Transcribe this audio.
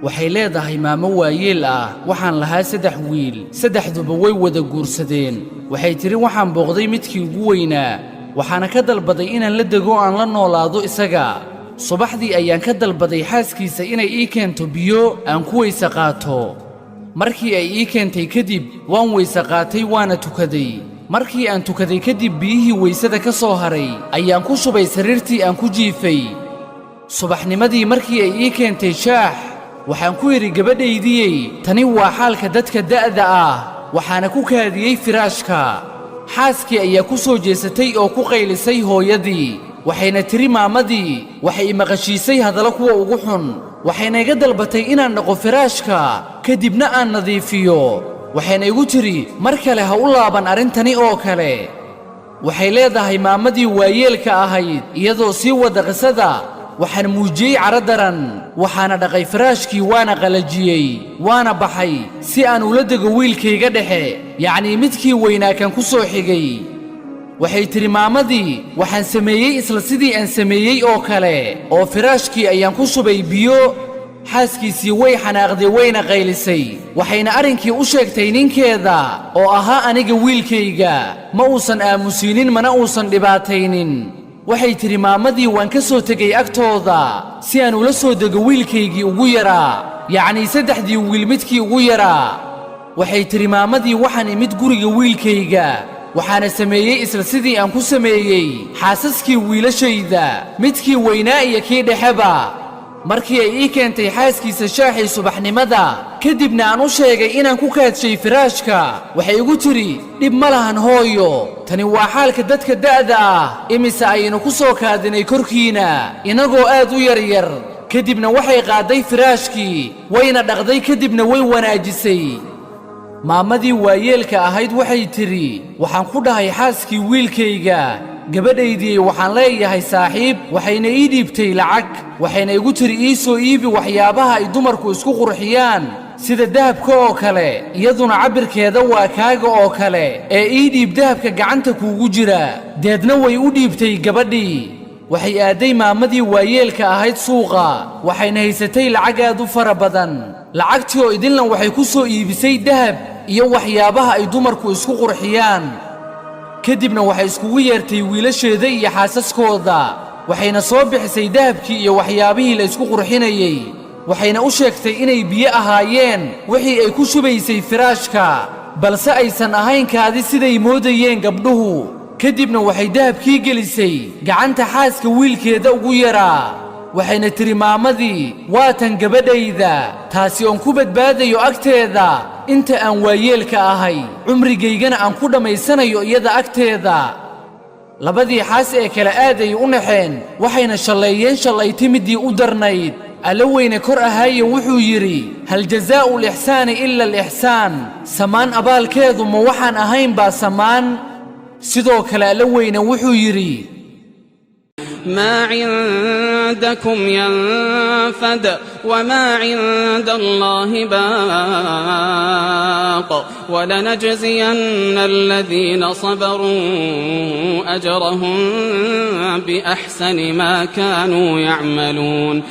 waxay leedahay maamo waayeel ah waxaan lahaa 3 wiil 3duba way wada guursadeen waxay tiri waxaan booqday midkii ugu weynaa waxaana ka dalbaday inaan la dego aan la noolaado isaga subaxdii ayaan ka dalbaday xaaskiisa inay ii keento biyo aan ku weyse qaato markii ay ii keentay kadib waan weyse qaatay waana tukaday markii aan tukaday kadib biyihii weysada ka soo haray ayaan ku shubay sariirtii aan ku jiifay subaxnimadii markii ay ii keentay shaax waxaan ku yidhi gabadhaydiyey tani waa xaalka dadka da'da ah waxaana ku kaadiyey firaashka xaaskii ayaa ku soo jeesatay oo ku qaylisay hooyadii waxayna tiri maamadii waxay i maqashiisay hadallo kuwa ugu xun waxayna iga dalbatay inaan dhaqo firaashka kadibna aan nadiifiyo waxayna igu tiri mar kale ha u laaban arrintani oo kale waxay leedahay maamadii waayeelka ahayd iyadoo sii wada qisada waxaan muujiyey caro daran waxaana dhaqay firaashkii waana qalajiyey waana baxay si aan ula dego wiilkayga dhexe yacnii midkii weynaa kan ku soo xigay waxay tiri maamadii waxaan sameeyey isla sidii aan sameeyey oo kale oo firaashkii ayaan ku shubay biyo xaaskiisii way xanaaqday wayna qaylisay waxayna arrinkii u sheegtay ninkeeda oo ahaa aniga wiilkayga ma uusan aamusiinin mana uusan dhibaataynin waxay tiri maamadii waan ka soo tegay agtooda si aan ula soo dego wiilkaygii ugu yaraa yacnii 3dii wiil midkii ugu yaraa waxay tiri maamadii waxaan imid guriga wiilkayga waxaana sameeyey isla sidii aan ku sameeyey xaasaskii wiilashayda midkii weynaa iyo kii dhexeba markii ay ii keentay xaaskiisa shaaxii subaxnimada kadibna aan u sheegay inaan ku kaadshay firaashka waxay igu tiri dhib ma lahan hooyo tani waa xaalka dadka da'da ah imise ayaynu ku soo kaadinay korkiina inagoo aad u yaryar kadibna waxay qaaday firaashkii wayna dhaqday kadibna way wanaajisay maamadii waayeelka ahayd waxay tiri waxaan ku dhahay xaaskii wiilkayga gabadhaydii waxaan leeyahay saaxiib waxayna ii dhiibtay lacag waxayna igu tiri ii soo iibi waxyaabaha ay dumarku isku qurxiyaan sida dahabka oo kale iyaduna cabirkeeda waa kaaga oo kale ee ii dhiib dahabka gacanta kuugu jira deedna way u dhiibtay gabadhii waxay aaday maamadii waayeelka ahayd suuqa waxayna haysatay lacag aad u fara badan lacagtii oo idinlan waxay ku soo iibisay dahab iyo waxyaabaha ay dumarku isku qurxiyaan kadibna waxay iskugu yeertay wiilasheeda iyo xaasaskooda waxayna soo bixisay dahabkii iyo waxyaabihii la isku qurxinayey waxayna u sheegtay inay biyo ahaayeen wixii ay ku shubaysay firaashka balse aysan ahayn kaadi siday moodayeen gabdhuhu kadibna waxay dahabkii gelisay gacanta xaaska wiilkeeda ugu yaraa waxayna tiri maamadii waa tan gabadhayda taasi oon ku badbaadayo agteeda inta aan waayeelka ahay cumrigaygana aan ku dhammaysanayo iyada agteeda labadii xaas ee kale aad ay u naxeen waxayna shalleeyeen shallayti midii u darnayd alla weyne kor ahaaye wuxuu yidhi hal jazaa'u lixsaani ila alixsaan samaan abaalkeedu ma waxaan ahayn baa samaan sidoo kale alla weyne wuxuu yidhi ما عندكم ينفد وما عند الله باق ولنجزين الذين صبروا أجرهم بأحسن ما كانوا يعملون